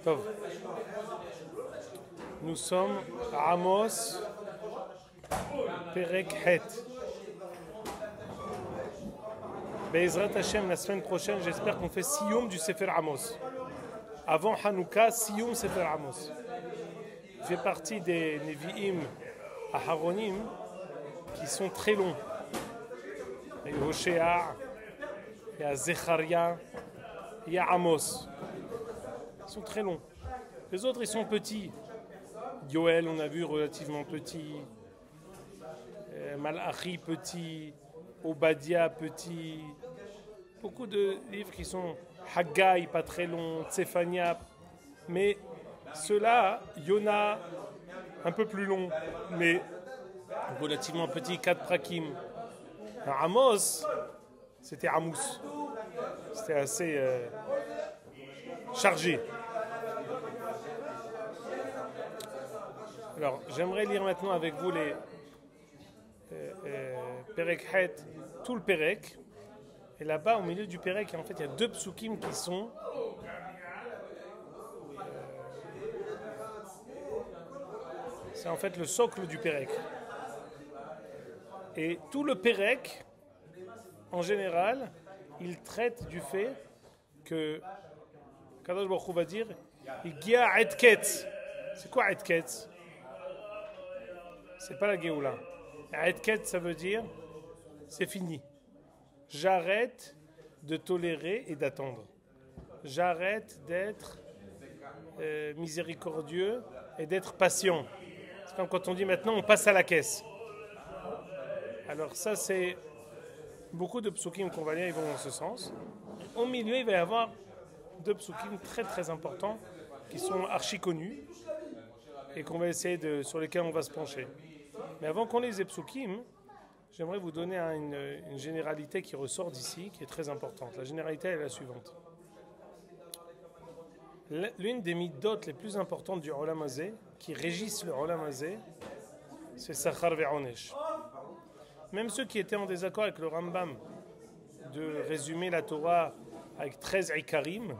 Tov. Nous sommes à Amos, Perek Het. Be'ezrat Hashem, la semaine prochaine, j'espère qu'on fait Siyum du Sefer Amos. Avant Hanouka, Siyum Sefer Amos. Il fait partie des Nevi'im Aharonim qui sont très longs. Il y a Hoshéa, il y a Zecharia, il y a Amos. Ils sont très longs. Les autres, ils sont petits. Yoel, on a vu, relativement petit. Malachi, petit. Obadiah, petit. Beaucoup de livres qui sont Haggai, pas très long. Tsephania. Mais ceux-là, Yona, un peu plus long, mais relativement petit, 4 prakim. Amos, c'était Amos. C'était assez chargé. Alors, j'aimerais lire maintenant avec vous les Perek Het, tout le Perek. Et là-bas, au milieu du Perek, en fait, il y a 2 psukim qui sont c'est en fait le socle du Perek. Et tout le Perek, en général, il traite du fait que Kadosh Baruch Hu va dire Igia et ketz. C'est quoi et ketz? C'est pas la Géoula. Et ketz, ça veut dire c'est fini. J'arrête de tolérer et d'attendre. J'arrête d'être miséricordieux et d'être patient. C'est comme quand on dit maintenant on passe à la caisse. Alors ça c'est beaucoup de psukim qu'on va lire, ils vont dans ce sens. Au milieu il va y avoir 2 psukim très très importants qui sont archi connus et qu'on va essayer sur lesquels on va se pencher. Mais avant qu'on lise les psukim, j'aimerais vous donner une généralité qui ressort d'ici, qui est très importante. La généralité est la suivante. L'une des midot les plus importantes du Olam Hazé, qui régissent le Olam Hazé, c'est Sachar ve'onesh. Même ceux qui étaient en désaccord avec le Rambam de résumer la Torah avec 13 ikarim,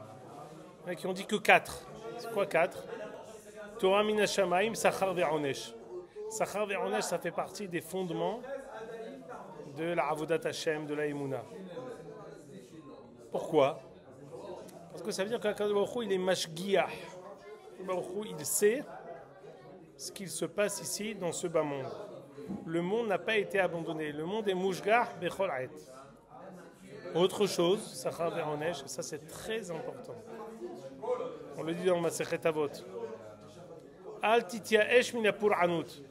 qui ont dit que 4. C'est quoi 4? Torah min hashamayim, Sachar ve'onesh. Sachar ve'onesh, ça fait partie des fondements de la Avodat Hashem, de la Emouna. Pourquoi? Parce que ça veut dire qu'Akadosh Baruch Hu, il est mashgiach. Baruch Hu, il sait ce qu'il se passe ici dans ce bas monde. Le monde n'a pas été abandonné. Le monde est mushgach bechol ait. Autre chose, Sachar ve'onesh, ça c'est très important. On le dit dans Masechet Avot. Al tityaesh min hapur anut.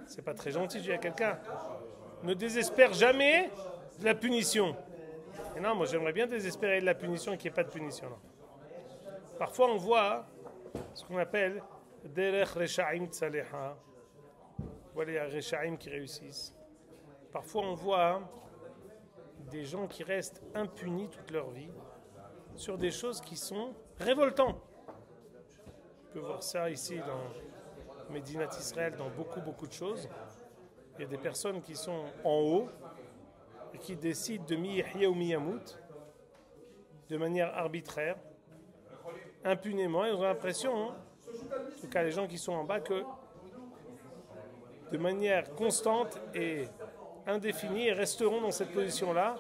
C'est pas très gentil, je dis à quelqu'un. Ne désespère jamais de la punition. Et non, moi j'aimerais bien désespérer de la punition et qu'il n'y ait pas de punition. Non. Parfois on voit ce qu'on appelle Derech Reshaim Tzaleha. Voilà les Reshaim qui réussissent. Parfois on voit des gens qui restent impunis toute leur vie sur des choses qui sont révoltantes. On peut voir ça ici dans Médinat Israël, dans beaucoup de choses. Il y a des personnes qui sont en haut et qui décident de mi-yahya ou mi-yamout de manière arbitraire, impunément. Ils ont l'impression, en tout cas les gens qui sont en bas, que de manière constante et indéfinie, ils resteront dans cette position-là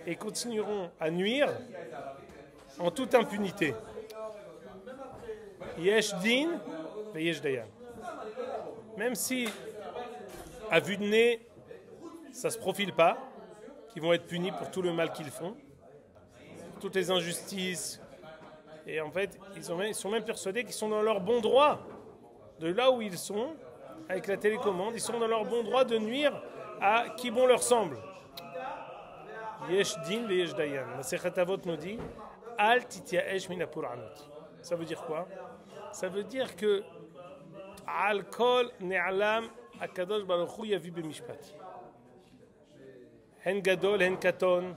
et continueront à nuire en toute impunité. Yesh din, yesh dayan. Même si à vue de nez, ça ne se profile pas, qu'ils vont être punis pour tout le mal qu'ils font, toutes les injustices. Et en fait, ils sont même persuadés qu'ils sont dans leur bon droit. De là où ils sont, avec la télécommande, ils sont dans leur bon droit de nuire à qui bon leur semble. Yesh din ve yesh dayan. Masechet Avot nous dit Al tityaesh min hapur anut. Ça veut dire quoi? Ça veut dire que Al kol ne'alam Akadosh Baruch Hu yavi b'mishpat. Hen gadol, hen katon.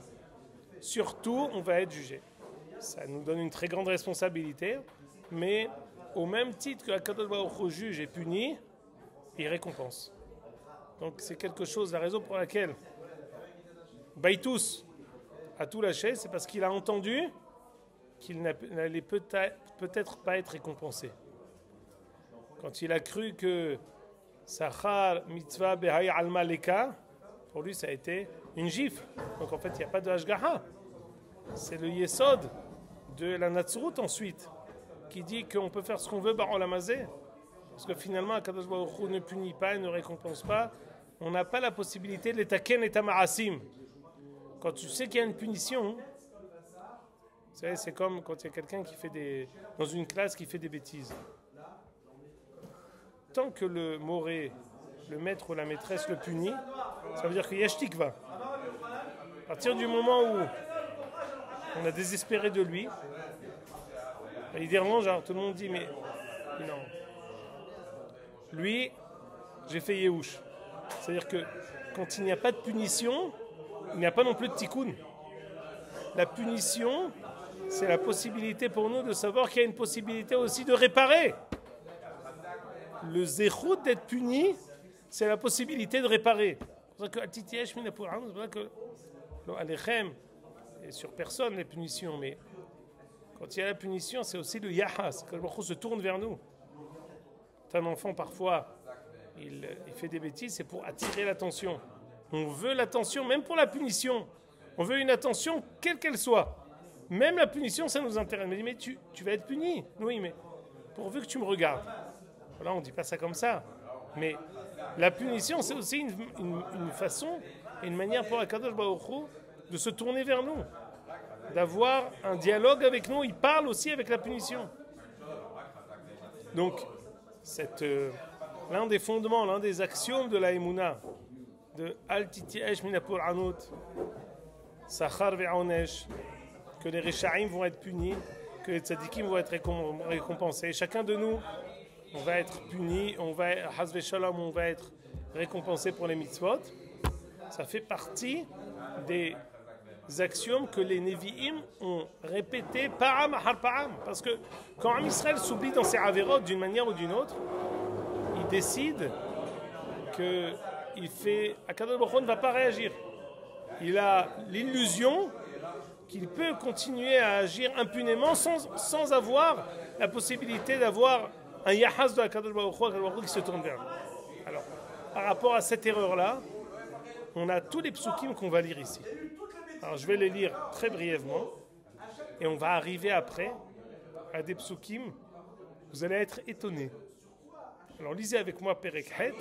Surtout, on va être jugé. Ça nous donne une très grande responsabilité, mais au même titre que Akadosh Baruch Hu juge et punit, il récompense. Donc c'est quelque chose, la raison pour laquelle Baïtous a tout lâché, c'est parce qu'il a entendu qu'il n'allait peut-être pas être récompensé. Quand il a cru que Sachar mitzvah behaya alma leka, pour lui ça a été une gifle. Donc en fait il n'y a pas de hashgaha. C'est le yesod de la Natsrut ensuite, qui dit qu'on peut faire ce qu'on veut Baal Hamazé. Parce que finalement Akadosh Baruch Hu ne punit pas et ne récompense pas. On n'a pas la possibilité de l'étaken et tamarasim. Quand tu sais qu'il y a une punition, vous savez, c'est comme quand il y a quelqu'un qui fait dans une classe qui fait des bêtises. Tant que le moré, le maître ou la maîtresse le punit, ça veut dire que Yashtik va. À partir du moment où on a désespéré de lui, il dérange, genre tout le monde dit mais non. Lui, j'ai fait Yehush. C'est-à-dire que quand il n'y a pas de punition, il n'y a pas non plus de tikkun. La punition, c'est la possibilité pour nous de savoir qu'il y a une possibilité aussi de réparer. Le zéchout d'être puni, c'est la possibilité de réparer. C'est pour ça que Alechem, et sur personne les punitions, mais quand il y a la punition, c'est aussi le yahas, que le Baruch Hu se tourne vers nous. Un enfant, parfois, il fait des bêtises, c'est pour attirer l'attention. On veut l'attention, même pour la punition. On veut une attention, quelle qu'elle soit. Même la punition, ça nous intéresse. Mais tu vas être puni. Oui, mais pourvu que tu me regardes. Voilà, on ne dit pas ça comme ça. Mais la punition, c'est aussi une façon et une manière pour Akadosh Baruch Hu de se tourner vers nous. D'avoir un dialogue avec nous. Il parle aussi avec la punition. Donc, l'un des fondements, l'un des axiomes de la Emouna, de Al Titiesh Minapur Anout, Sachar Ve'onesh, que les Rechaim vont être punis, que les Tzadikim vont être récompensés. Chacun de nous, on va être puni, on va être récompensé pour les mitzvot. Ça fait partie des axiomes que les Nevi'im ont répétés param ahar param. Parce que quand un Israël s'oublie dans ses avérotes d'une manière ou d'une autre, il décide Akadosh Baruch Hu ne va pas réagir. Il a l'illusion qu'il peut continuer à agir impunément sans avoir la possibilité d'avoir un yahas de Akadosh Baruch Hu qui se tourne vers lui. Alors, par rapport à cette erreur-là, on a tous les psukim qu'on va lire ici. Alors, je vais les lire très brièvement et on va arriver après à des psukim. Vous allez être étonnés. Alors, lisez avec moi Perek Het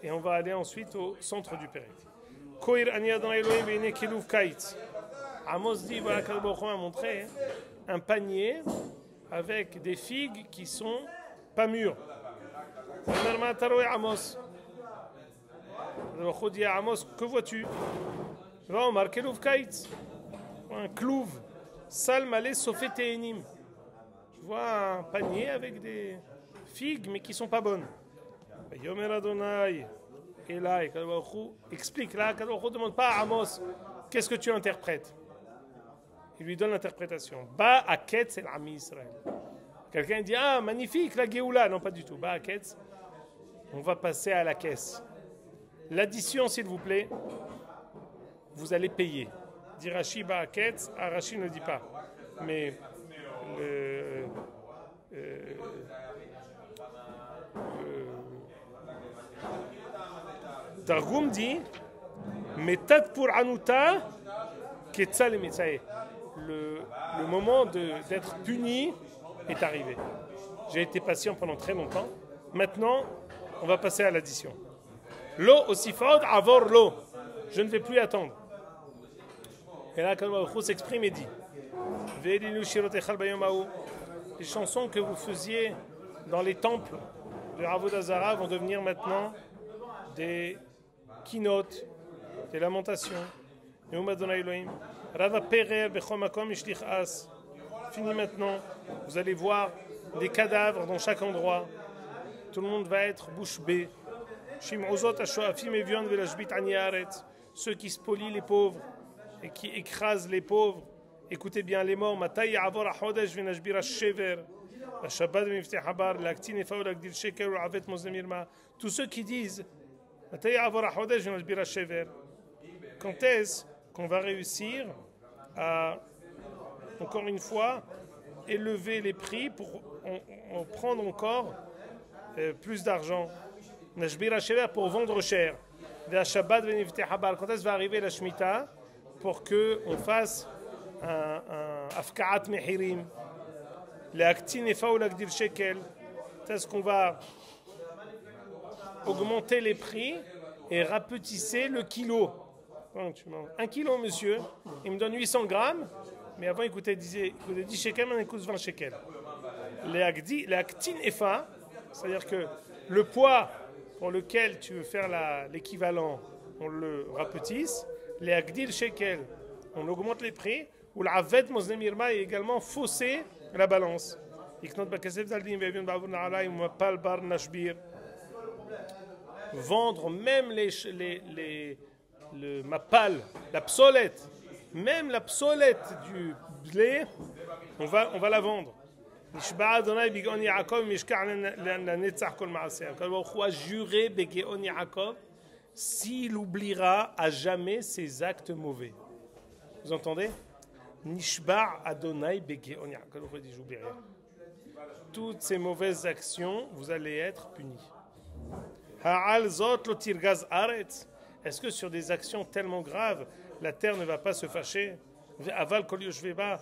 et on va aller ensuite au centre du Perek. Koir ani Adonai Elohim ve'ine keluv kaitz. Amos dit, voilà, Akadosh Baruch Hu a montré un panier avec des figues qui sont pas mûres. Amos. Baruch Hu dit à Amos, que vois-tu? Va Omar keluv kaitz. Un clouve. Sal malé sofet te'enim. Je vois un panier avec des figues mais qui sont pas bonnes. Yomer Adonai. Et là, Akadosh Baruch Hu explique là, Akadosh Baruch Hu ne demande pas à Amos, qu'est-ce que tu interprètes? Il lui donne l'interprétation. Ba aketz el ami Israël. Quelqu'un dit, ah, magnifique, la Géoula. Non, pas du tout. Ba aketz. On va passer à la caisse. L'addition, s'il vous plaît, vous allez payer. Dit Rashi, ba aketz. Ah, Rashi ne dit pas. Mais Targum dit, Metat pour Anuta, Ketzal et Metzae. Le moment d'être puni est arrivé. J'ai été patient pendant très longtemps. Maintenant, on va passer à l'addition. Lo osifod avor lo. Je ne vais plus attendre. Et là, quand Baruch Hu s'exprime et dit, Ve'elinu shirotechal bayom ha'u. Les chansons que vous faisiez dans les temples de Avodah Zarah vont devenir maintenant des keynotes, des lamentations. Neum Adonai Elohim. Rava Perer bechol makom ishlich as. Fini maintenant. Vous allez voir des cadavres dans chaque endroit. Tout le monde va être bouche bée. Shim'ozot hashoafim evion velashbit ani haaretz. Ceux qui spolient les pauvres et qui écrasent les pauvres. Écoutez bien les morts. Matai ya'avor hachodesh venashbir hashever. Shabbat mifteh habar l'aktin efa ou l'agdil sheker ou avet moznemirma. Tous ceux qui disent Matai ya'avor hachodesh venashbir hashever. Quand est-ce qu'on va réussir à encore une fois, élever les prix pour en prendre encore plus d'argent. Nashbir HaShever pour vendre cher. Shabbat quand est-ce va arriver la Shemitah pour qu'on fasse un Afka'at Mehirim, l'Aktin Efa ou l'Agdir Shekel. Est-ce qu'on va augmenter les prix et rapetisser le kilo? 1 kilo, monsieur, il me donne 800 grammes, mais avant il coûtait 10 shekels, maintenant il coûte 20 shekels. L'Aktin Efa, c'est-à-dire que le poids pour lequel tu veux faire l'équivalent, on le rapetisse. Les Agdil Shekel, on augmente les prix. Ou l'Aved Mosnem Irma est également faussé la balance. Vendre même le mapal, la psolette, même la psolette du blé, on va la vendre. Nishba Adonai Begeon Yaakov Mishkar Netzach Kol Maaseh. Akadosh a juré Begeon Yaakov s'il oubliera à jamais ses actes mauvais. Vous entendez? Nishba Adonai Begeon Yaakov. Akadosh dit j'oublie rien. Toutes ces mauvaises actions, vous allez être punis. Ha'al Zot Lo Tirgaz Aretz. Est-ce que sur des actions tellement graves, la terre ne va pas se fâcher? Aval Kol Yoshveba.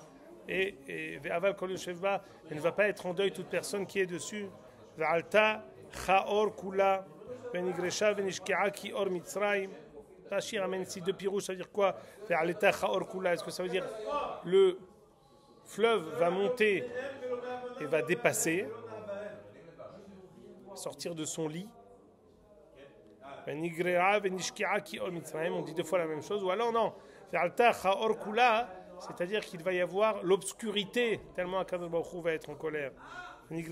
Et Ve'aval Kol Yoshveba, elle ne va pas être en deuil toute personne qui est dessus. Ve'alta Chaor Kula Ve'nigresha Ve'nishkea Ki Or Mitzrayim. Rachir amène ici 2 pirouches, ça veut dire quoi? Ve'alta Chaor Kula, est-ce que ça veut dire le fleuve va monter et va dépasser, sortir de son lit? Ve'nigresha Ve'nishkea Ki Or Mitzrayim, on dit 2 fois la même chose. Ou alors non, Ve'alta Chaor Kula, c'est-à-dire qu'il va y avoir l'obscurité, tellement Akadosh Baruch Hu va être en colère. Et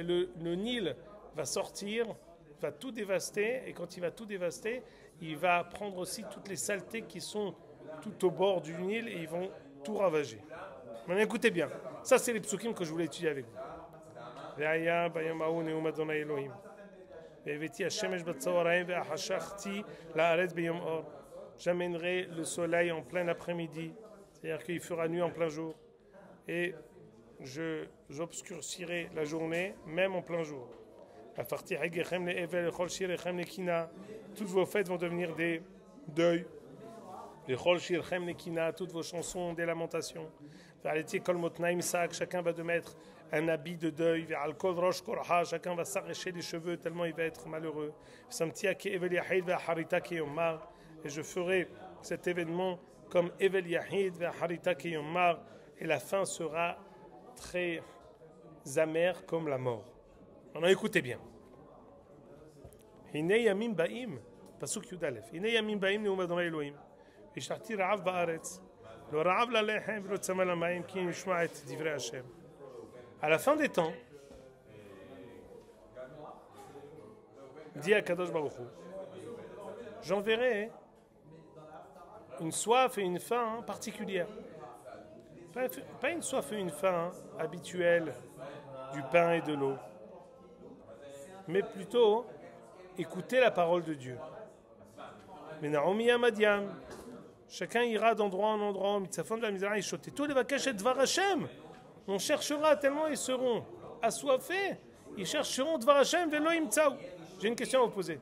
le Nil va sortir, va tout dévaster, et quand il va tout dévaster, il va prendre aussi toutes les saletés qui sont tout au bord du Nil, et ils vont tout ravager. Mais écoutez bien, ça c'est les psukim que je voulais étudier avec vous. J'amènerai le soleil en plein après-midi, c'est-à-dire qu'il fera nuit en plein jour, et j'obscurcirai la journée, même en plein jour. Toutes vos fêtes vont devenir des deuils. Toutes vos chansons, des lamentations. Chacun va de mettre un habit de deuil. Chacun va s'arracher les cheveux tellement il va être malheureux. Et je ferai cet événement comme Evel Yahid ve Harita Kiyomar, et la fin sera très amère comme la mort. Alors écoutez bien. Hine yamim ba'im, pasuk Yud Aleph. Hine yamim ba'im neum Adonai Elohim. V'shachti ra'av ba'aretz. Lo ra'av la'lechem v'lo tzama la'mayim ki nishma et divrei Hashem. À la fin des temps, dit Akadosh Baruch Hu, j'enverrai une soif et une faim particulières. Pas une soif et une faim habituelle du pain et de l'eau, mais plutôt écouter la parole de Dieu. Mais Naomi Amadiam, chacun ira d'endroit en endroit, mitzafon de la misère, et tous les vakash et dvar Hashem. On cherchera tellement ils seront assoiffés, ils chercheront dvar Hashem velo imtsaou. J'ai une question à vous poser.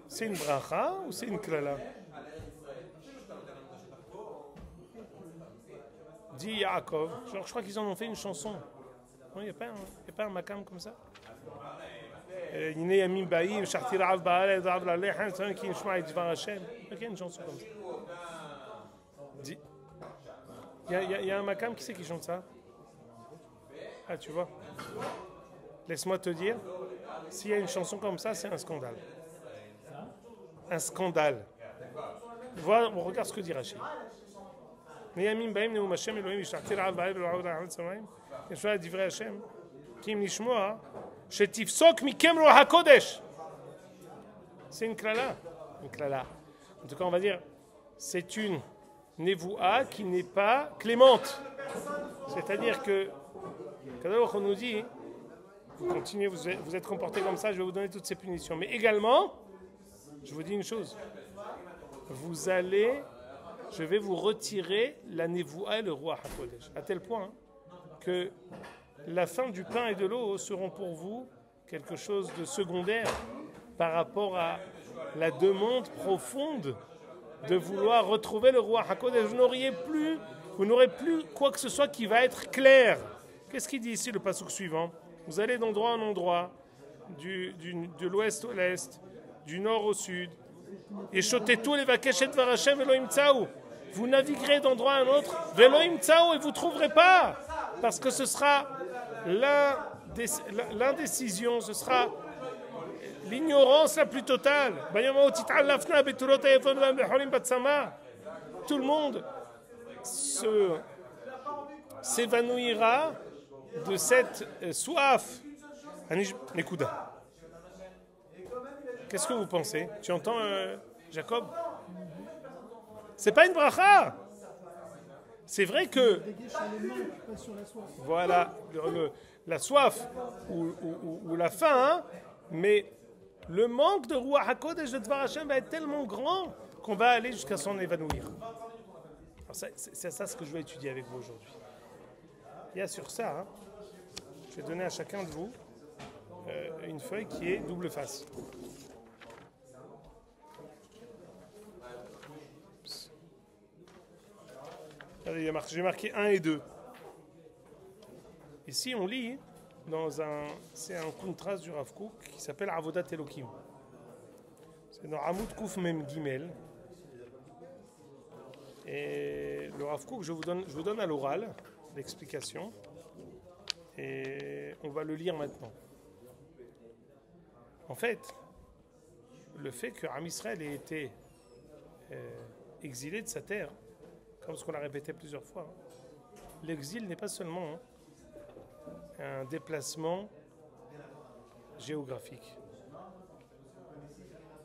C'est une bracha ou c'est une klala? Dit Yaakov. Je crois qu'ils en ont fait une chanson. Il n'y a pas un makam comme ça? Il y a une chanson comme ça. Il y a un makam, qui c'est qui chante ça? Ah, tu vois. Laisse-moi te dire, s'il y a une chanson comme ça, c'est un scandale. Un scandale. Voilà, on regarde ce que dit Rachid. Neyamim baim neum Hashem Elohim yishachti ra'av ba'al v'ra'av ra'av tzamaim yeshua divrei Hashem kim nishmoa shetifsok mikem ruach hakodesh. C'est une klala. Une klala. En tout cas, on va dire, c'est une nevoua qui n'est pas clémente. C'est-à-dire que quand on nous dit, vous continuez, vous êtes comporté comme ça, je vais vous donner toutes ces punitions. Mais également, je vous dis une chose, vous allez je vais vous retirer la Nevoua et le roi HaKodesh. À tel point que la fin du pain et de l'eau seront pour vous quelque chose de secondaire par rapport à la demande profonde de vouloir retrouver le roi HaKodesh. Vous n'aurez plus quoi que ce soit qui va être clair. Qu'est-ce qu'il dit ici le passouk suivant? Vous allez d'endroit en endroit, de l'ouest au l'est, du nord au sud. Et chotetou les vakeshet varachem Elohim tsaou. Vous naviguerez d'endroit à un autre, Elohim tsaou, et vous ne trouverez pas. Parce que ce sera l'indécision, ce sera l'ignorance la plus totale. Tout le monde s'évanouira de cette soif. Nekuda. Qu'est-ce que vous pensez? Tu entends Jacob? C'est pas une bracha. C'est vrai que voilà la soif ou la faim, hein, mais le manque de Ruach HaKodesh de Dvar Hashem va être tellement grand qu'on va aller jusqu'à s'en évanouir. C'est ça ce que je vais étudier avec vous aujourd'hui. Il y a sur ça, hein, je vais donner à chacun de vous une feuille qui est double face. J'ai marqué 1 et 2. Ici, on lit c'est un contraste du Rav Kook qui s'appelle Avodat Elokim. C'est dans Amoud Kouf Mem Gimel. Et le Rav Kook, je vous donne à l'oral l'explication. Et on va le lire maintenant. En fait, le fait que Am Israël ait été exilé de sa terre, comme ce qu'on a répété plusieurs fois, l'exil n'est pas seulement un déplacement géographique.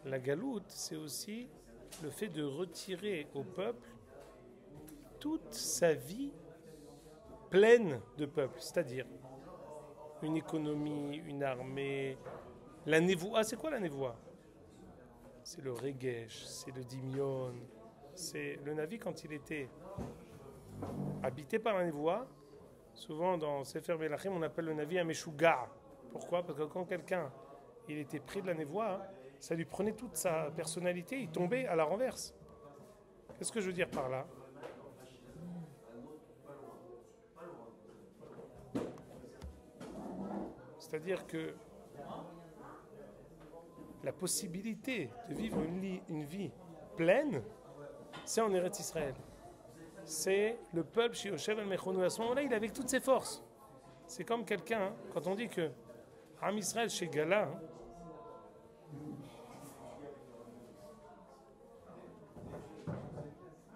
La galoute, c'est aussi le fait de retirer au peuple toute sa vie pleine de peuple, c'est-à-dire une économie, une armée. La névoua, c'est quoi la névoua? C'est le regesh, c'est le dimion, c'est le Navi quand il était habité par la névoua. Souvent dans Sefer Melachim, on appelle le Navi un Meshuga. Pourquoi? Parce que quand quelqu'un il était pris de la névoie, ça lui prenait toute sa personnalité, il tombait à la renverse. Qu'est-ce que je veux dire par là? C'est-à-dire que la possibilité de vivre une vie pleine, c'est en Eretz Israël. C'est le peuple chez Yoshev al-Mechonou. À ce moment-là, il est avec toutes ses forces. C'est comme quelqu'un, hein, quand on dit que Am Israël chez Gala,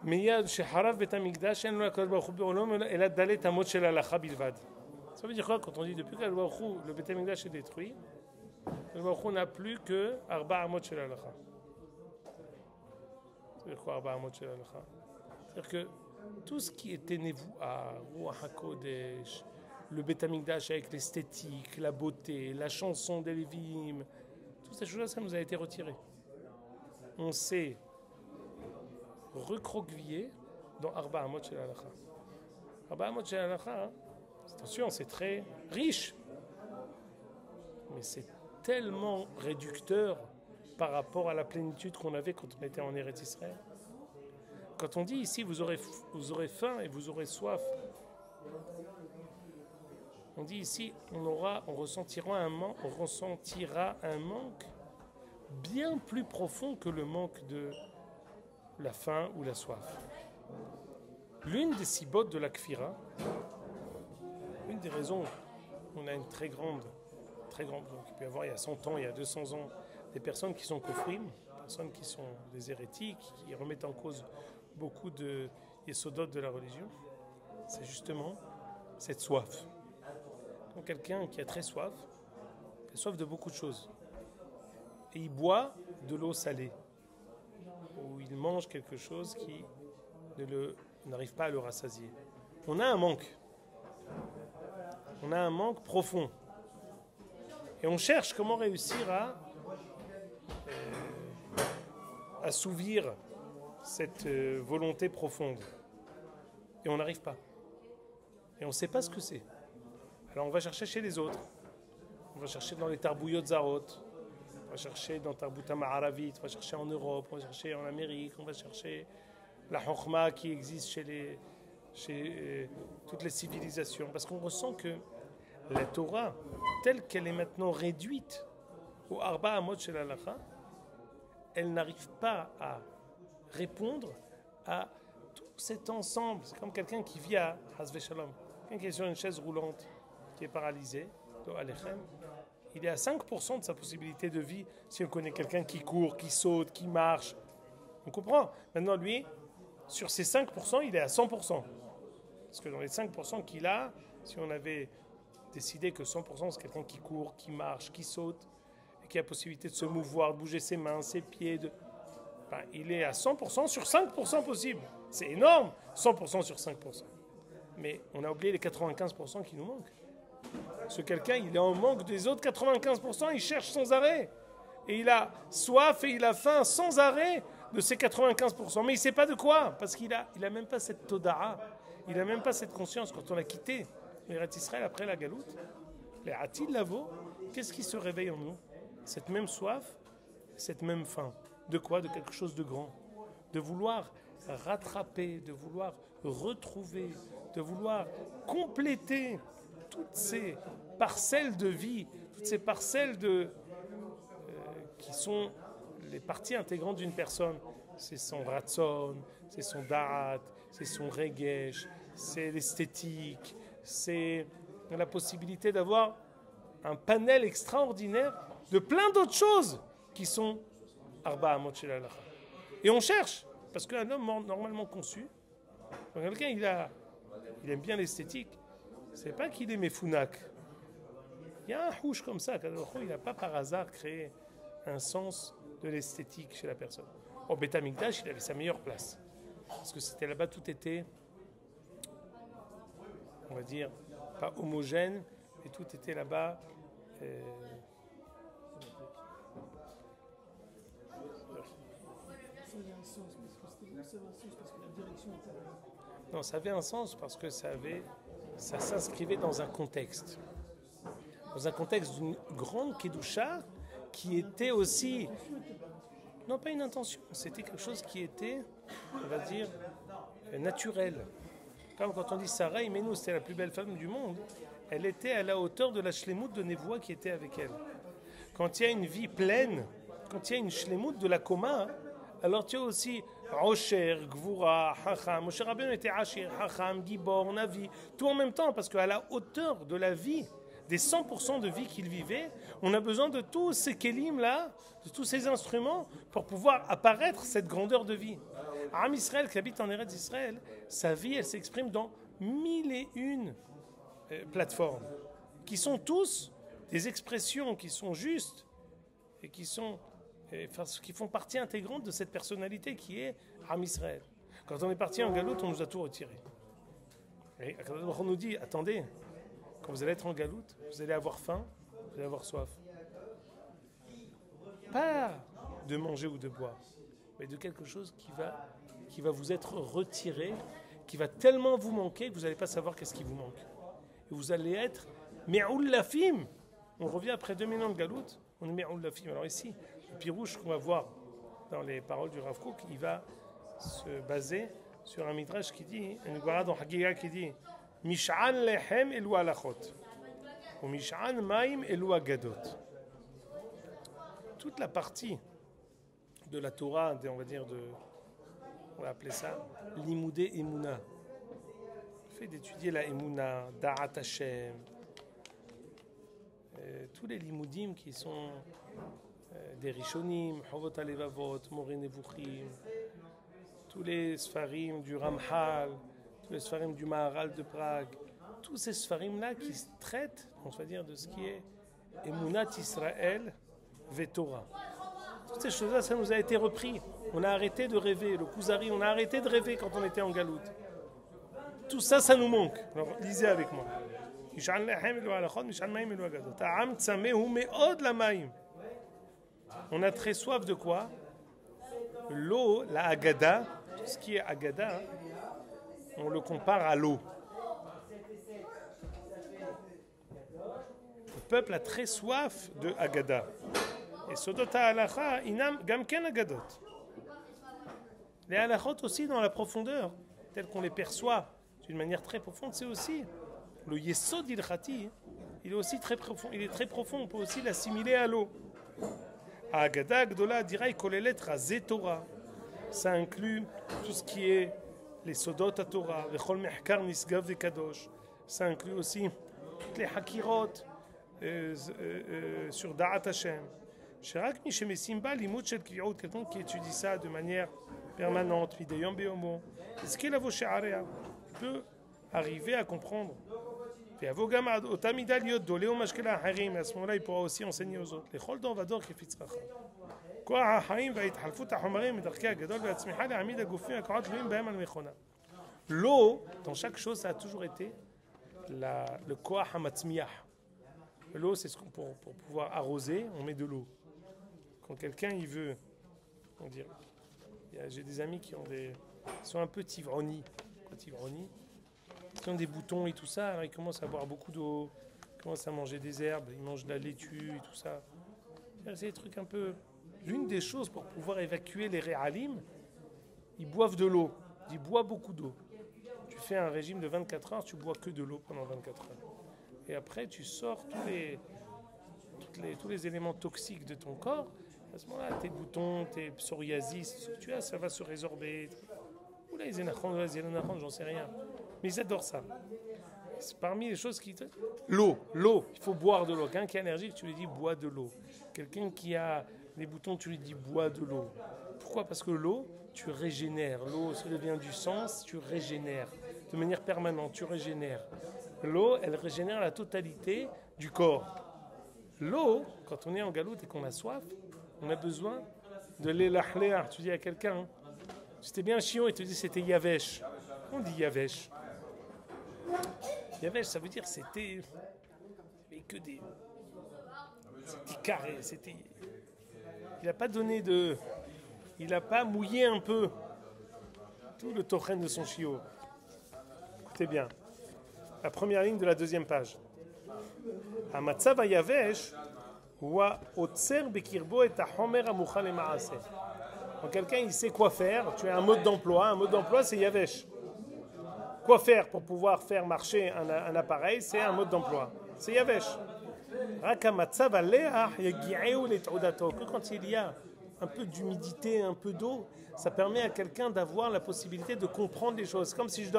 Meyad chez Harav Bet Hamikdash, en lo HaKadosh Baruch Hu be'olam ela dalet amot shel halacha bilvad. Ça veut dire quoi quand on dit depuis que le Bet Hamikdash est détruit, le Baruch Hu n'a plus que Arba amot shel halacha. Ça veut dire quoi Arba amot shel halacha? C'est-à-dire que tout ce qui était Nevoua, Ruach HaKodesh, le Bet Hamikdash avec l'esthétique, la beauté, la chanson des Lévim, toutes ces choses-là, ça nous a été retiré. On s'est recroquevillé dans Arba Amot Shel Halacha. Arba Amot Shel Halacha, attention, c'est très riche, mais c'est tellement réducteur par rapport à la plénitude qu'on avait quand on était en Eretz Israël. Quand on dit ici, vous aurez faim et vous aurez soif, on dit ici, on ressentira un manque bien plus profond que le manque de la faim ou la soif. L'une des sibotes de la kfira, une des raisons, on a une très grande, donc il peut y avoir il y a 100 ans, il y a 200 ans, des personnes qui sont kofrim, personnes qui sont des hérétiques, qui remettent en cause beaucoup de yesodotes de la religion, c'est justement cette soif. Quand quelqu'un qui a très soif, il a soif de beaucoup de choses, et il boit de l'eau salée, ou il mange quelque chose qui n'arrive pas à le rassasier. On a un manque profond, et on cherche comment réussir à assouvir cette volonté profonde. Et on n'arrive pas. Et on ne sait pas ce que c'est. Alors on va chercher chez les autres. On va chercher dans les Tarbuyot Zarot. On va chercher dans Tarbuta Ma'aravit. On va chercher en Europe. On va chercher en Amérique. On va chercher la Chokhma qui existe chez toutes les civilisations. Parce qu'on ressent que la Torah, telle qu'elle est maintenant réduite au Arba Amot Shel Halacha, elle n'arrive pas à répondre à tout cet ensemble. C'est comme quelqu'un qui vit à Hasve Shalom, quelqu'un qui est sur une chaise roulante, qui est paralysé, il est à 5% de sa possibilité de vie si on connaît quelqu'un qui court, qui saute, qui marche. On comprend. Maintenant, lui, sur ces 5%, il est à 100%. Parce que dans les 5% qu'il a, si on avait décidé que 100% c'est quelqu'un qui court, qui marche, qui saute, et qui a la possibilité de se mouvoir, de bouger ses mains, ses pieds, il est à 100% sur 5% possible. C'est énorme, 100% sur 5%. Mais on a oublié les 95% qui nous manquent. Ce quelqu'un, il est en manque des autres 95%, il cherche sans arrêt. Et il a soif et il a faim sans arrêt de ces 95%. Mais il ne sait pas de quoi, parce qu'il a même pas cette toda'a, il n'a même pas cette conscience. Quand on a quitté l'Eretz Israël après la galoute, les Atid Lavo, qu'est-ce qui se réveille en nous? Cette même soif, cette même faim. De quoi? De quelque chose de grand. De vouloir rattraper, de vouloir retrouver, de vouloir compléter toutes ces parcelles de vie, toutes ces parcelles qui sont les parties intégrantes d'une personne. C'est son ratson, c'est son da'at, c'est son regesh, c'est l'esthétique, c'est la possibilité d'avoir un panel extraordinaire de plein d'autres choses qui sont Arba Amot Shel Halacha. Et on cherche, parce qu'un homme normalement conçu, quand quelqu'un il aime bien l'esthétique, c'est pas qu'il est méfounak. Il y a un houche comme ça, il n'a pas par hasard créé un sens de l'esthétique chez la personne. Au Beth Amikdash, il avait sa meilleure place. Parce que c'était là-bas, tout était, on va dire, pas homogène, et tout était là-bas. Non, ça avait un sens parce que ça s'inscrivait dans un contexte. Dans un contexte d'une grande Kedusha qui était aussi, non pas une intention, c'était quelque chose qui était, on va dire, naturel. Comme quand on dit Sarah Imenou, c'était la plus belle femme du monde, elle était à la hauteur de la shlemout de Nevoa qui était avec elle. Quand il y a une vie pleine, quand il y a une shlemout de la coma, alors tu as aussi Osher, Gvura, Hacham. Moshe Rabbeinu était Ashir, Hacham, Gibor, Navi, tout en même temps, parce qu'à la hauteur de la vie, des 100% de vie qu'il vivait, on a besoin de tous ces kélim-là, de tous ces instruments, pour pouvoir apparaître cette grandeur de vie. Am Israël, qui habite en Eretz Israël, sa vie, elle s'exprime dans 1001 plateformes, qui sont tous des expressions qui sont justes et qui font partie intégrante de cette personnalité qui est Am Israël. Quand on est parti en galoute, on nous a tout retiré. Et on nous dit, attendez, quand vous allez être en galoute, vous allez avoir faim, vous allez avoir soif. Pas de manger ou de boire, mais de quelque chose qui va vous être retiré, qui va tellement vous manquer que vous n'allez pas savoir qu'est-ce qui vous manque. Et vous allez être Me'oul Lafim. On revient après 2000 ans de galoute, on est Me'oul Lafim. Alors ici, le pirouche qu'on va voir dans les paroles du Rav Kook, il va se baser sur un midrash qui dit, une Gemara dans Hagiga qui dit Mish'an lehem elu halachot ou Mish'an maim elu agadot. Toute la partie de la Torah, on va dire on va appeler ça l'imoudé emuna. Le fait d'étudier la emuna, da'at Hashem, tous les limoudim qui sont des Rishonim, Chovot HaLevavot, Moreh Nevuchim, tous les Sfarim du Ramchal, tous les Sfarim du Maharal de Prague, tous ces Sfarim-là qui traitent, on va dire, de ce qui est Emunat Israël Vetorah. Toutes ces choses-là, ça nous a été repris. On a arrêté de rêver. Le Kuzari, on a arrêté de rêver quand on était en galoute. Tout ça, ça nous manque. Alors, lisez avec moi. On a très soif de quoi? L'eau, la Haggadah, tout ce qui est Haggadah, on le compare à l'eau. Le peuple a très soif de Haggadah. Et Sodot HaHalacha, inam gamken Haggadot. Les halachot aussi dans la profondeur, telles qu'on les perçoit d'une manière très profonde, c'est aussi le Yesod Ilchati. Il est aussi très profond. Il est très profond. On peut aussi l'assimiler à l'eau. Haggadah Gdola dirait kolelet razé Torah. Ça inclut tout ce qui est les Sodot à Torah, vechol mehkar nisgav vekadosh. Ça inclut aussi toutes les hakirot sur Da'at Hashem. Sherak mi shemesimba limut shel kviut, quelqu'un qui étudie ça de manière permanente, midayom beyomo. Est-ce qu'il a vos she'area peut arriver à comprendre. Et à ce moment-là, il pourra aussi enseigner aux autres. L'eau, dans chaque chose, ça a toujours été le koach hamatzmiach. L'eau, c'est ce qu'on pour pouvoir arroser, on met de l'eau. Quand quelqu'un il veut, on dirait, j'ai des amis qui sont un peu tivroni. Quoi, tivroni? Qui ont des boutons et tout ça, alors ils commencent à boire beaucoup d'eau, ils commencent à manger des herbes, ils mangent de la laitue et tout ça. C'est des trucs un peu... L'une des choses pour pouvoir évacuer les réalim, ils boivent de l'eau. Ils boivent beaucoup d'eau. Tu fais un régime de 24 heures, tu bois que de l'eau pendant 24 heures. Et après, tu sors tous les éléments toxiques de ton corps. À ce moment-là, tes boutons, tes psoriasis, ce que tu as, ça va se résorber. Ou là, j'en sais rien. Mais ils adorent ça. C'est parmi les choses qui... L'eau, il faut boire de l'eau. Quelqu'un qui est allergique, tu lui dis bois de l'eau. Quelqu'un qui a des boutons, tu lui dis bois de l'eau. Pourquoi? Parce que l'eau, tu régénères. L'eau, ça devient du sens, tu régénères. De manière permanente, tu régénères. L'eau, elle régénère la totalité du corps. L'eau, quand on est en galoute et qu'on a soif, on a besoin de l'élahléa. Tu dis à quelqu'un, c'était bien chiant, il te dit c'était yavesh. On dit yavesh. Yavesh, ça veut dire c'était que des carrés. Il n'a pas donné de... Il n'a pas mouillé un peu tout le tochen de son chiot. Écoutez bien. La première ligne de la deuxième page. Hamatzav hayavesh huwa otzer bekirbo et hachomer hamuchal lema'aseh. Quand quelqu'un il sait quoi faire, tu as un mode d'emploi. Un mode d'emploi, c'est yavesh. Quoi faire pour pouvoir faire marcher un appareil, c'est un mode d'emploi. C'est yavesh. Que quand il y a un peu d'humidité, un peu d'eau, ça permet à quelqu'un d'avoir la possibilité de comprendre les choses. C'est comme si je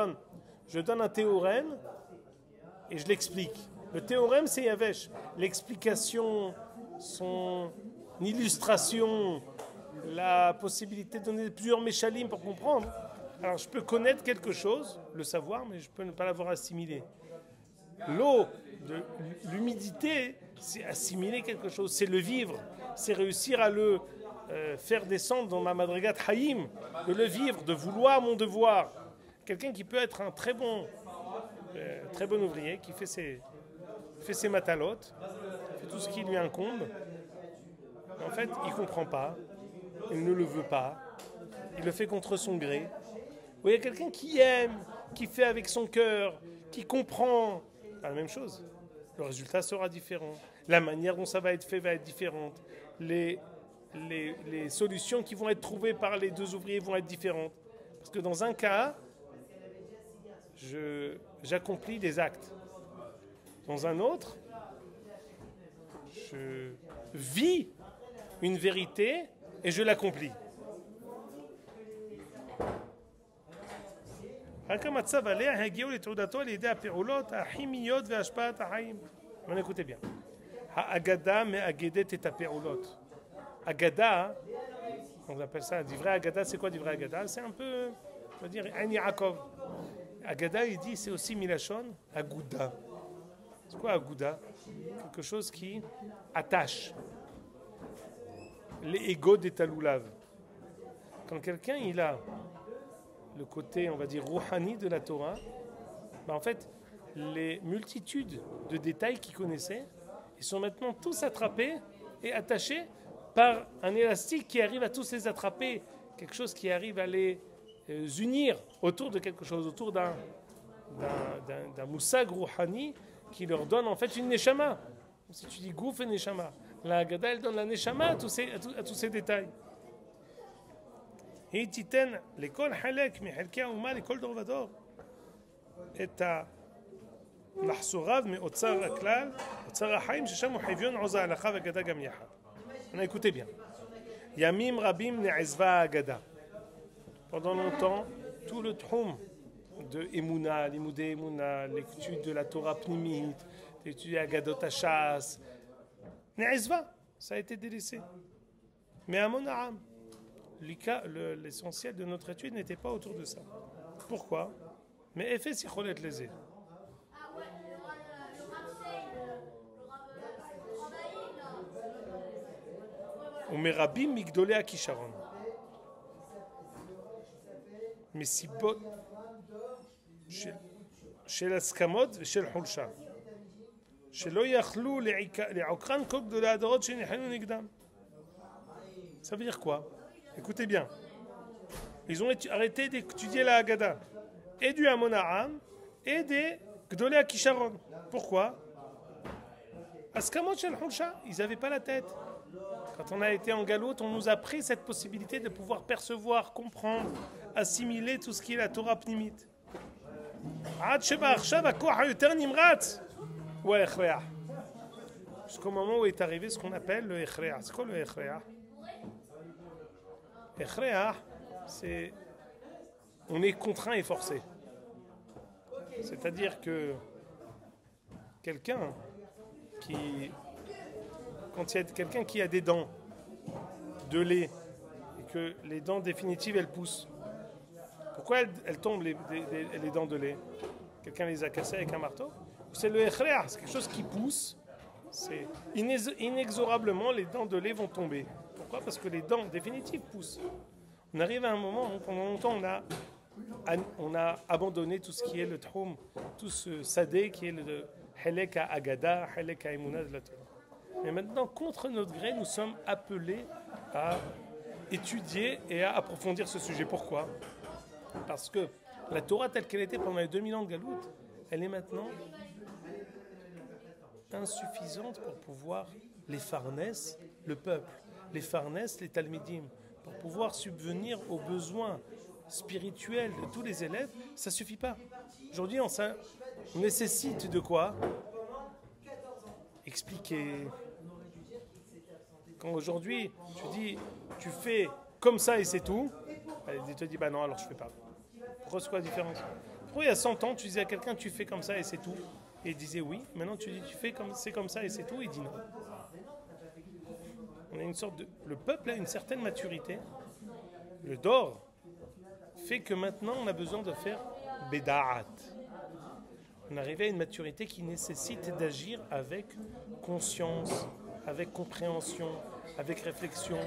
donne un théorème et je l'explique. Le théorème, c'est yavesh. L'explication, son illustration, la possibilité de donner plusieurs méchalim pour comprendre. Alors, je peux connaître quelque chose, le savoir, mais je peux ne pas l'avoir assimilé. L'eau, l'humidité, c'est assimiler quelque chose, c'est le vivre, c'est réussir à le faire descendre dans ma madrigat haïm, de le vivre, de vouloir mon devoir. Quelqu'un qui peut être un très bon ouvrier, qui fait ses matalotes, fait tout ce qui lui incombe. En fait, il ne comprend pas, il ne le veut pas, il le fait contre son gré. Ou il y a quelqu'un qui aime, qui fait avec son cœur, qui comprend. Pas la même chose. Le résultat sera différent. La manière dont ça va être fait va être différente. Les solutions qui vont être trouvées par les deux ouvriers vont être différentes. Parce que dans un cas, j'accomplis des actes. Dans un autre, je vis une vérité et je l'accomplis. Écoutez bien. Agada, on appelle ça du vrai Agada. C'est quoi du vrai Agada? C'est un peu, on va dire, un Yaakov. Agada, il dit, c'est aussi Milachon, Agouda. C'est quoi Agouda? Quelque chose qui attache les égos des taloulav. Quand quelqu'un, il a le côté, on va dire, rouhani de la Torah, en fait, les multitudes de détails qu'il connaissait, ils sont maintenant tous attrapés et attachés par un élastique qui arrive à tous les attraper. quelque chose qui arrive à les unir autour de quelque chose, autour d'un moussag rouhani qui leur donne en fait une neshama. Si tu dis gouf et neshama, la Haggadah elle donne la neshama à tous ces détails. היא תיתן לכל חלק מחלקי האומה לכל דור ודור את מחסוריו מאוצר הכלל, אוצר החיים ששם הוא חביון עוז ההלכה והאגדה גם יחד. écoutez bien. ימים רבים נעזבה האגדה. Pendant longtemps, tout le tchoum de Emouna, l'imoudé Emouna, l'étude de la Torah pnimit, l'étude de Agadot Hashas, Ne'ezva, ça a été délaissé. Mais à Monaham, l'essentiel de notre étude n'était pas autour de ça. Pourquoi? Mais effet sicholet lezé. Ou merabim migdolé akisharon. מסיבות של הסכמות ושל חולשה שלא יכלו לעוקרן כל גדולי הדורות שניחנו נגדם. Ça veut dire quoi? Écoutez bien. Ils ont arrêté d'étudier la Haggadah et du Hamon Ha'am et des Gdolei HaKisharon. Pourquoi? Askamot shel Hulsha, ils n'avaient pas la tête. Quand on a été en galoute, on nous a pris cette possibilité de pouvoir percevoir, comprendre, assimiler tout ce qui est la Torah pnimit. Jusqu'au moment où est arrivé ce qu'on appelle le Echreah. C'est quoi le Echreah? Echreah, c'est... On est contraint et forcé. C'est-à-dire que quelqu'un qui... Quand il y a quelqu'un qui a des dents de lait et que les dents définitives elles poussent, pourquoi elles tombent les dents de lait? Quelqu'un les a cassées avec un marteau? C'est le echreah, c'est quelque chose qui pousse. C'est inexorablement les dents de lait vont tomber. Pourquoi? Parce que les dents définitives poussent. On arrive à un moment où pendant longtemps on a abandonné tout ce qui est le tchoum, tout ce sadé qui est le helek à Agada, helek à Emouna de la Torah. Mais maintenant, contre notre gré, nous sommes appelés à étudier et à approfondir ce sujet. Pourquoi? Parce que la Torah telle qu'elle était pendant les 2000 ans de Galoute, elle est maintenant insuffisante pour pouvoir les farnès, le peuple, les farnès, les talmidim, pour pouvoir subvenir aux besoins spirituels de tous les élèves, ça ne suffit pas. Aujourd'hui, on nécessite de quoi? Expliquer. Quand aujourd'hui, tu dis, tu fais comme ça et c'est tout, il te dit, bah non, alors je ne fais pas. Pourquoi c'est quoi la différence? Pourquoi il y a 100 ans, tu disais à quelqu'un, tu fais comme ça et c'est tout, et il disait oui, maintenant tu dis, tu fais comme c'est comme ça et c'est tout, et il dit non. On a une sorte de... Le peuple a une certaine maturité, le dor fait que maintenant on a besoin de faire béda'at. On arrive à une maturité qui nécessite d'agir avec conscience, avec compréhension, avec réflexion.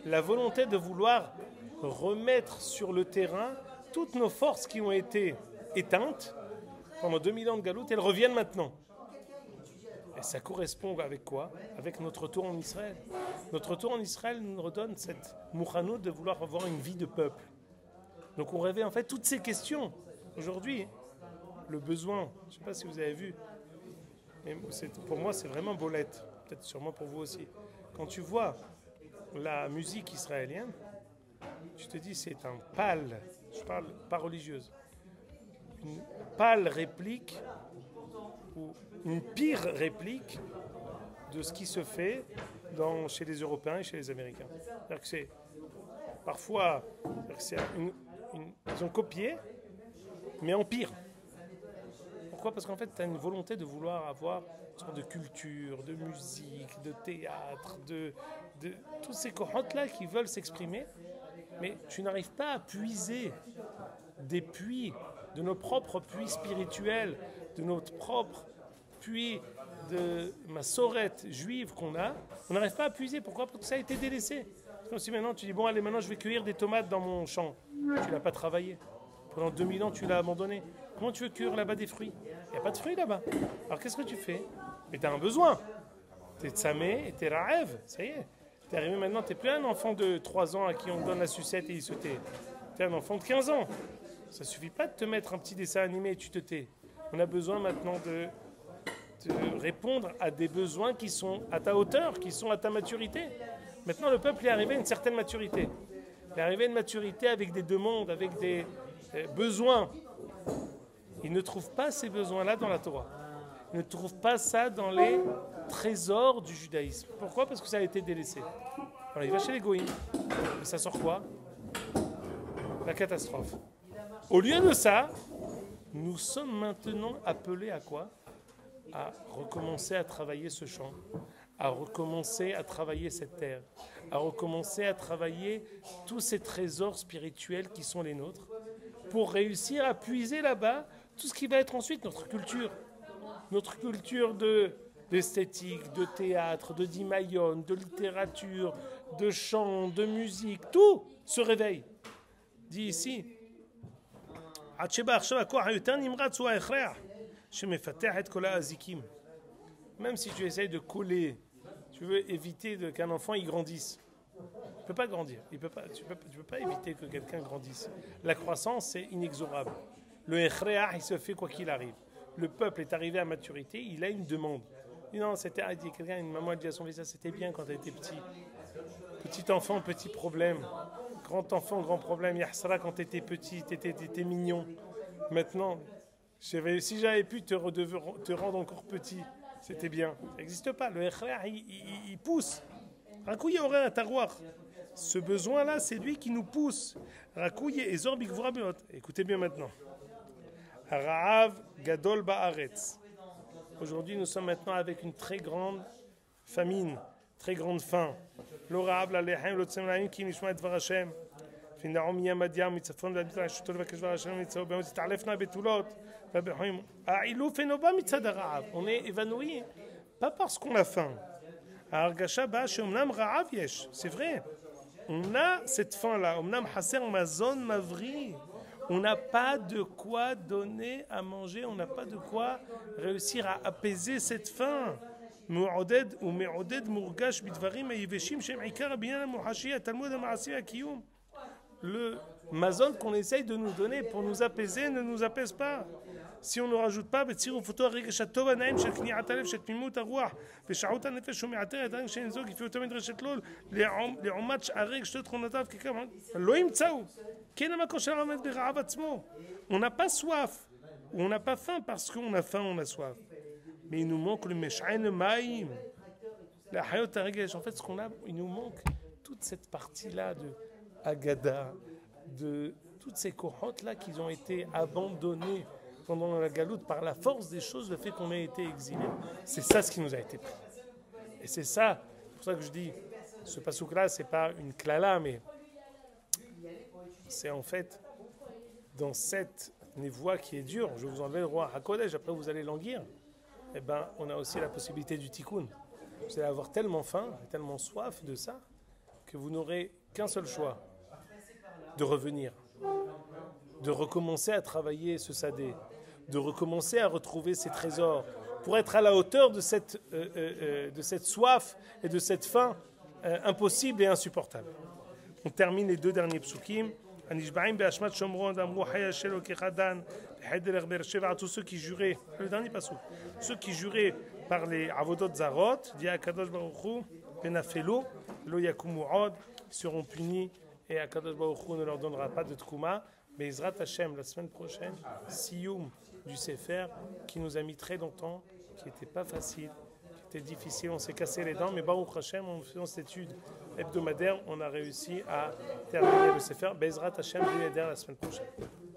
La volonté de vouloir remettre sur le terrain toutes nos forces qui ont été éteintes pendant 2000 ans de galoute, elles reviennent maintenant. Et ça correspond avec quoi? Avec notre retour en Israël. Notre retour en Israël nous redonne cette mouchanout de vouloir avoir une vie de peuple. Donc on rêvait en fait toutes ces questions. Aujourd'hui, le besoin, je ne sais pas si vous avez vu, mais pour moi c'est vraiment bolette, peut-être sûrement pour vous aussi. Quand tu vois la musique israélienne, tu te dis c'est un pâle, je parle pas religieuse, une pâle réplique ou une pire réplique de ce qui se fait chez les Européens et chez les Américains. C'est-à-dire que c'est parfois, ils ont copié, mais en pire. Pourquoi? Parce qu'en fait, tu as une volonté de vouloir avoir une sorte de culture, de musique, de théâtre, de tous ces cohortes-là qui veulent s'exprimer, mais tu n'arrives pas à puiser des puits, de nos propres puits spirituels, de notre propre puits de massorette juive qu'on a, on n'arrive pas à puiser. Pourquoi? Parce que ça a été délaissé. C'est comme si maintenant tu dis, bon allez, maintenant je vais cueillir des tomates dans mon champ. Tu ne l'as pas travaillé. Pendant 2000 ans, tu l'as abandonné. Comment tu veux cueillir là-bas des fruits? Il n'y a pas de fruits là-bas. Alors qu'est-ce que tu fais? Mais tu as un besoin. Tu es tsamé et tu es ra'ev. Ça y est. T'es arrivé maintenant, t'es plus un enfant de 3 ans à qui on donne la sucette et il se tait. T'es un enfant de 15 ans. Ça suffit pas de te mettre un petit dessin animé et tu te tais. On a besoin maintenant de répondre à des besoins qui sont à ta hauteur, qui sont à ta maturité. Maintenant, le peuple est arrivé à une certaine maturité. Il est arrivé à une maturité avec des demandes, avec des besoins. Il ne trouve pas ces besoins-là dans la Torah. Il ne trouve pas ça dans les trésors du judaïsme. Pourquoi ? Parce que ça a été délaissé. Alors il va chez les goïms. Et ça sort quoi ? La catastrophe. Au lieu de ça, nous sommes maintenant appelés à quoi ? À recommencer à travailler ce champ, à recommencer à travailler cette terre, à recommencer à travailler tous ces trésors spirituels qui sont les nôtres, pour réussir à puiser là-bas tout ce qui va être ensuite notre culture d'esthétique, de théâtre, de dimayon, de littérature, de chant, de musique, tout se réveille. Dit ici, même si tu essayes de coller, tu veux éviter qu'un enfant il grandisse. Il ne peut pas grandir. Tu peux pas éviter que quelqu'un grandisse. La croissance, c'est inexorable. Le echreah, il se fait quoi qu'il arrive. Le peuple est arrivé à maturité, il a une demande. Il dit non, une maman a dit à son fils, ça c'était bien quand tu étais petit. Petit enfant, petit problème. Grand enfant, grand problème. Yahsara, quand tu étais petit, tu étais mignon. Maintenant, si j'avais pu te rendre encore petit, c'était bien. Ça n'existe pas. Le echreah, il pousse. Rakouye aurait un taroir. Ce besoin-là, c'est lui qui nous pousse. Rakouye et Zorbik Vrabeot. Écoutez bien maintenant. Ra'av Gadol Ba'aretz. Aujourd'hui, nous sommes maintenant avec une très grande famine, très grande faim. Lo Ra'av l'Alehem, lo Tzem l'Aim, ki nishma et Dvar Hashem. Fin Naom Yamadia, mitzafon l'Adit l'Ashutol, v'kesh Dvar Hashem, mitzao, b'yom t'alefna betulot, v'behoim. A'ilou fenoba mitzad Ra'av. On est évanoui, pas parce qu'on a faim. Argasha ba she'omnam Ra'av yesh. C'est vrai. On a cette faim-là. Omnam haser mazon mavri. On n'a pas de quoi donner à manger, on n'a pas de quoi réussir à apaiser cette faim. Le mazon qu'on essaye de nous donner pour nous apaiser ne nous apaise pas. Si on ne rajoute pas, on n'a pas soif, ou on n'a pas faim parce qu'on a faim, on a soif. Mais il nous manque le mesh'ain maïm, la hayot haregesh. En fait, ce qu'on a, il nous manque toute cette partie-là de Agada, de toutes ces kohot-là qui ont été abandonnées pendant la galoute par la force des choses, le fait qu'on ait été exilé. C'est ça ce qui nous a été pris. Et c'est ça, c'est pour ça que je dis, ce pasouk-là, c'est pas une klala, mais c'est en fait dans cette névoie qui est dure. Je vous enlève le roi HaKodesh, après vous allez languir. Eh ben, on a aussi la possibilité du tikkun. Vous allez avoir tellement faim, tellement soif de ça, que vous n'aurez qu'un seul choix, de revenir, de recommencer à travailler ce sadé, de recommencer à retrouver ces trésors, pour être à la hauteur de cette soif et de cette faim impossible et insupportable. On termine les 2 derniers psukim. Tous ceux qui juraient, le dernier pasuk, ceux qui juraient par les avodot zarot, dit Akadosh Baruch Hu, benafelu, lo yakumu od, seront punis et Akadosh Baruch Hu ne leur donnera pas de trouma. Mais Ezrat Hashem, la semaine prochaine, Siyum du Sefer, qui nous a mis très longtemps, qui n'était pas facile, qui était difficile, on s'est cassé les dents, mais Baruch Hashem, en faisant cette étude hebdomadaire, on a réussi à terminer le Sefer. Bezrat Hashem, la semaine prochaine.